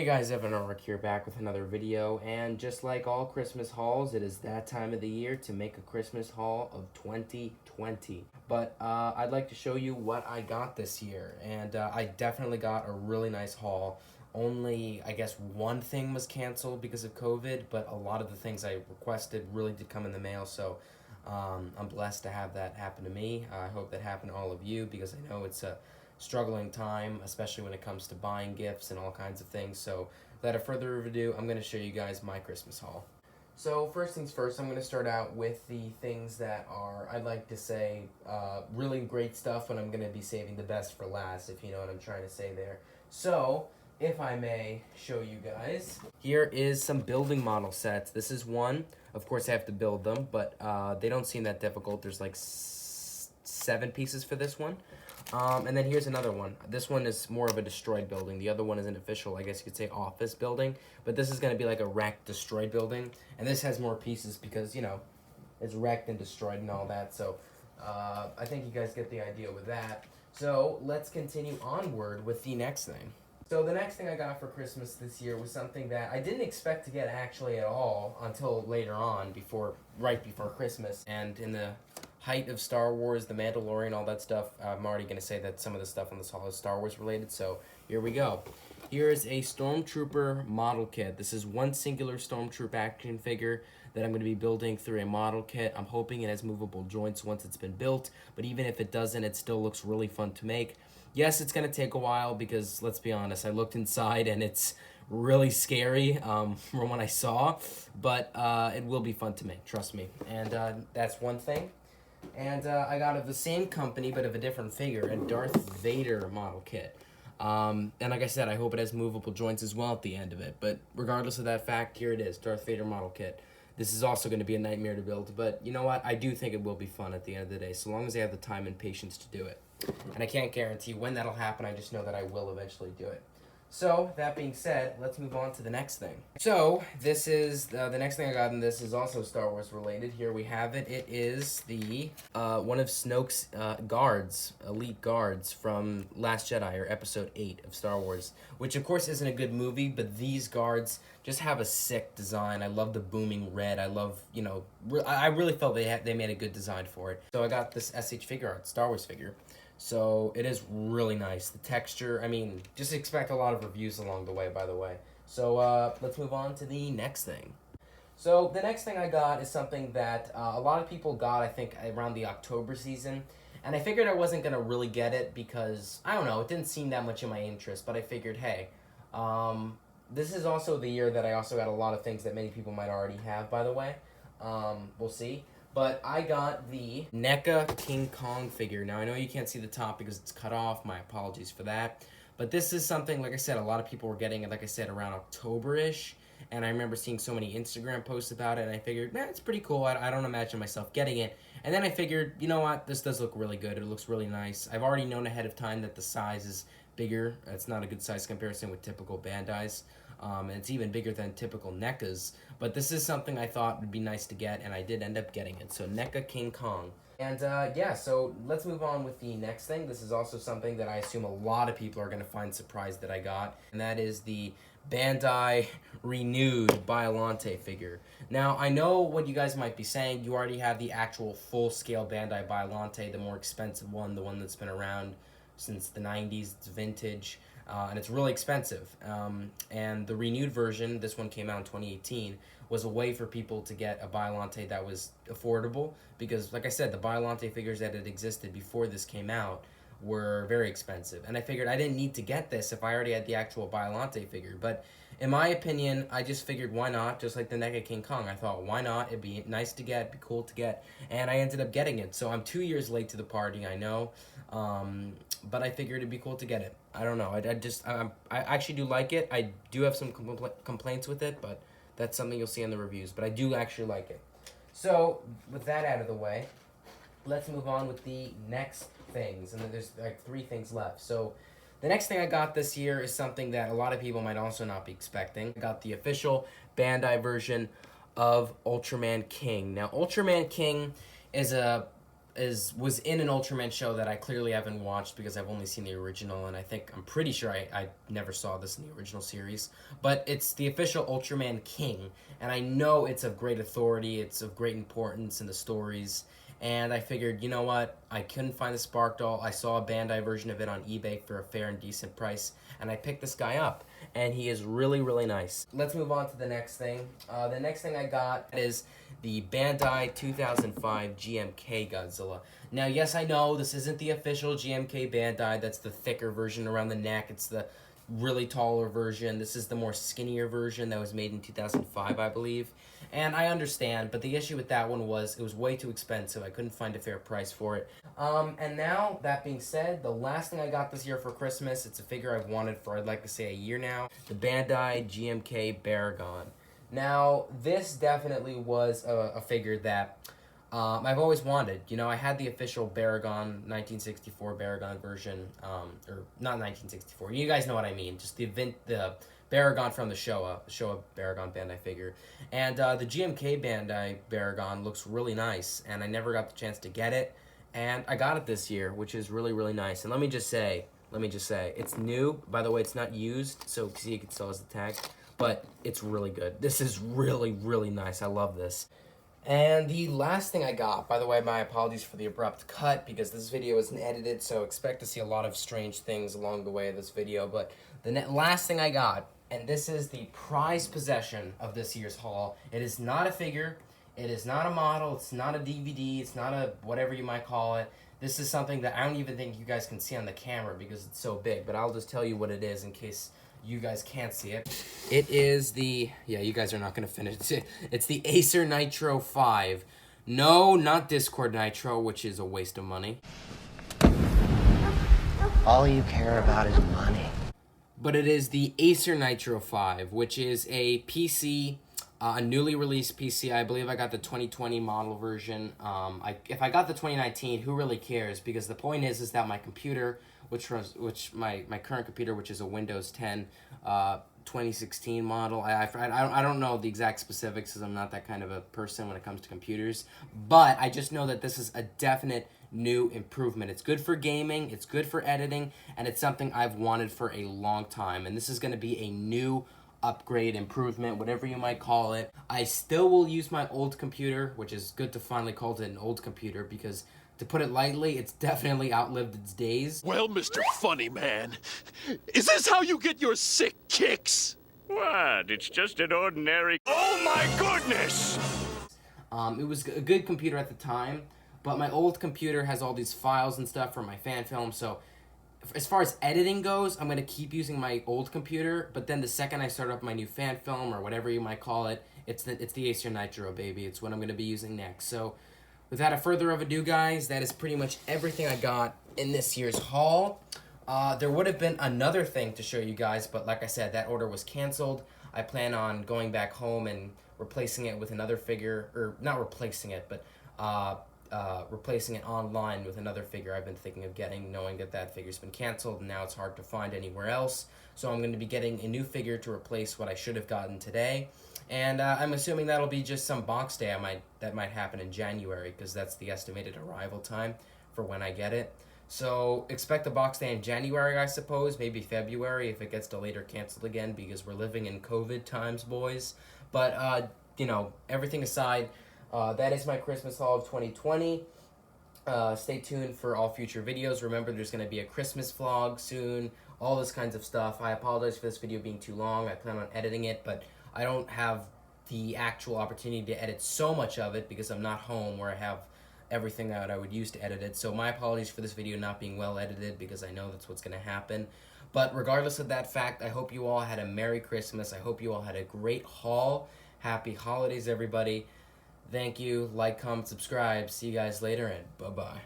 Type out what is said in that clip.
Hey guys, Evan Ulrich here, back with another video, and just like all Christmas hauls, it is that time of the year to make a Christmas haul of 2020. But I'd like to show you what I got this year, and I definitely got a really nice haul. Only, I guess, one thing was canceled because of COVID, but a lot of the things I requested really did come in the mail, so I'm blessed to have that happen to me. I hope that happened to all of you, because I know it's a struggling time, especially when it comes to buying gifts and all kinds of things. So without further ado, I'm going to show you guys my Christmas haul. So first things first, I'm going to start out with the things that are, I'd like to say, really great stuff, but I'm going to be saving the best for last, if you know what I'm trying to say there. So, if I may show you guys, here is some building model sets. This is one. Of course, I have to build them, but they don't seem that difficult. There's like 7 pieces for this one. And then here's another one. This one is more of a destroyed building. The other one is an official, I guess you could say, office building. But this is going to be like a wrecked, destroyed building. And this has more pieces because, you know, it's wrecked and destroyed and all that. So I think you guys get the idea with that. So let's continue onward with the next thing. So the next thing I got for Christmas this year was something that I didn't expect to get actually at all until later on, right before Christmas. And in the height of Star Wars, The Mandalorian, all that stuff, I'm already going to say that some of the stuff on this haul is Star Wars related, so here we go. Here is a Stormtrooper model kit. This is one singular Stormtrooper action figure that I'm going to be building through a model kit. I'm hoping it has movable joints once it's been built, but even if it doesn't, it still looks really fun to make. Yes, it's going to take a while because, let's be honest, I looked inside and it's really scary from what I saw, but it will be fun to make, trust me. And that's one thing. And I got of the same company, but of a different figure, a Darth Vader model kit. And like I said, I hope it has movable joints as well at the end of it. But regardless of that fact, here it is, Darth Vader model kit. This is also going to be a nightmare to build, but you know what? I do think it will be fun at the end of the day, so long as I have the time and patience to do it. And I can't guarantee when that'll happen, I just know that I will eventually do it. So, that being said, let's move on to the next thing. So, this is, the next thing I got in this is also Star Wars related. Here we have it. It is the, one of Snoke's guards, elite guards from Last Jedi, or Episode 8 of Star Wars. Which, of course, isn't a good movie, but these guards just have a sick design. I love the booming red. I love, you know, I really felt they made a good design for it. So I got this SH figure art, Star Wars figure. So it is really nice. The texture, I mean, just expect a lot of reviews along the way, by the way. So let's move on to the next thing. So the next thing I got is something that a lot of people got, I think, around the October season. And I figured I wasn't going to really get it because, I don't know, it didn't seem that much in my interest. But I figured, hey, this is also the year that I also got a lot of things that many people might already have, by the way. We'll see. But I got the NECA King Kong figure. Now, I know you can't see the top because it's cut off. My apologies for that. But this is something, like I said, a lot of people were getting it, like I said, around October-ish. And I remember seeing so many Instagram posts about it, and I figured, it's pretty cool. I don't imagine myself getting it. And then I figured, you know what? This does look really good. It looks really nice. I've already known ahead of time that the size is bigger. It's not a good size comparison with typical Bandai's. And it's even bigger than typical NECA's. But this is something I thought would be nice to get, and I did end up getting it. So NECA King Kong. And yeah, so let's move on with the next thing. This is also something that I assume a lot of people are going to find surprised that I got. And that is the Bandai Renewed Biollante figure. Now, I know what you guys might be saying. You already have the actual full-scale Bandai Biollante, the more expensive one, the one that's been around since the 90s. It's vintage. And it's really expensive. And the renewed version, this one came out in 2018, was a way for people to get a Biollante that was affordable. Because, like I said, the Biollante figures that had existed before this came out were very expensive. And I figured I didn't need to get this if I already had the actual Biollante figure. But in my opinion, I just figured, why not? Just like the NECA King Kong. I thought, why not? It'd be nice to get, it'd be cool to get. And I ended up getting it. So I'm 2 years late to the party, I know. But I figured it'd be cool to get it. I don't know. I actually do like it. I do have some complaints with it, but that's something you'll see in the reviews. But I do actually like it. So, with that out of the way, let's move on with the next things. And then there's like 3 things left. So, the next thing I got this year is something that a lot of people might also not be expecting. I got the official Bandai version of Ultraman King. Now, Ultraman King is a was in an Ultraman show that I clearly haven't watched because I've only seen the original, and I'm pretty sure I never saw this in the original series. But it's the official Ultraman King, and I know it's of great authority, it's of great importance in the stories, and I figured, you know what, I couldn't find the Spark Doll. I saw a Bandai version of it on eBay for a fair and decent price, and I picked this guy up, and he is really, really nice. Let's move on to the next thing. The next thing I got is the Bandai 2005 GMK Godzilla. Now, yes, I know this isn't the official GMK Bandai. That's the thicker version around the neck. It's the really taller version. This is the more skinnier version that was made in 2005, I believe. And I understand, but the issue with that one was it was way too expensive. I couldn't find a fair price for it. And now, that being said, the last thing I got this year for Christmas, it's a figure I've wanted for, I'd like to say, a year now, the Bandai GMK Baragon. Now, this definitely was a figure that I've always wanted. You know, I had the official Baragon 1964 Baragon version, or not 1964. You guys know what I mean. Just the Baragon from the Showa Baragon Bandai figure. And the GMK Bandai Baragon looks really nice, and I never got the chance to get it. And I got it this year, which is really, really nice. And let me just say, it's new. By the way, it's not used, so see, you can still has the tag. But it's really good. This is really, really nice. I love this. And the last thing I got, by the way, my apologies for the abrupt cut because this video isn't edited, so expect to see a lot of strange things along the way of this video. But the last thing I got, and this is the prized possession of this year's haul. It is not a figure. It is not a model. It's not a DVD. It's not a whatever you might call it. This is something that I don't even think you guys can see on the camera because it's so big. But I'll just tell you what it is in case you guys can't see it. It is the, yeah, you guys are not going to finish it. It's the Acer Nitro 5. No, not Discord Nitro, which is a waste of money. All you care about is money. But it is the Acer Nitro 5, which is a PC, a newly released PC. I believe I got the 2020 model version. If I got the 2019, who really cares? Because the point is that my computer, my current computer, which is a Windows 10 2016 model. I don't know the exact specifics because I'm not that kind of a person when it comes to computers. But I just know that this is a definite new improvement. It's good for gaming, it's good for editing, and it's something I've wanted for a long time. And this is going to be a new upgrade, improvement, whatever you might call it. I still will use my old computer, which is good to finally call it an old computer because, to put it lightly, it's definitely outlived its days. Well, Mr. Funny Man, is this how you get your sick kicks? What? It's just an ordinary... Oh my goodness! It was a good computer at the time, but my old computer has all these files and stuff for my fan film, so as far as editing goes, I'm going to keep using my old computer, but then the second I start up my new fan film, or whatever you might call it, it's the Acer Nitro, baby. It's what I'm going to be using next. So, without a further ado, guys, that is pretty much everything I got in this year's haul. There would have been another thing to show you guys, but like I said, that order was canceled. I plan on going back home and replacing it with another figure, or not replacing it, but replacing it online with another figure I've been thinking of getting, knowing that that figure's been canceled and now it's hard to find anywhere else. So I'm going to be getting a new figure to replace what I should have gotten today. And I'm assuming that'll be just some box day that might happen in January, because that's the estimated arrival time for when I get it. So expect a box day in January, I suppose, maybe February if it gets delayed or canceled again, because we're living in COVID times, boys. But, you know, everything aside, that is my Christmas haul of 2020. Stay tuned for all future videos. Remember, there's going to be a Christmas vlog soon, all this kinds of stuff. I apologize for this video being too long. I plan on editing it, but I don't have the actual opportunity to edit so much of it because I'm not home where I have everything that I would use to edit it. So my apologies for this video not being well edited, because I know that's what's going to happen. But regardless of that fact, I hope you all had a Merry Christmas. I hope you all had a great haul. Happy holidays, everybody. Thank you. Like, comment, subscribe. See you guys later, and bye-bye.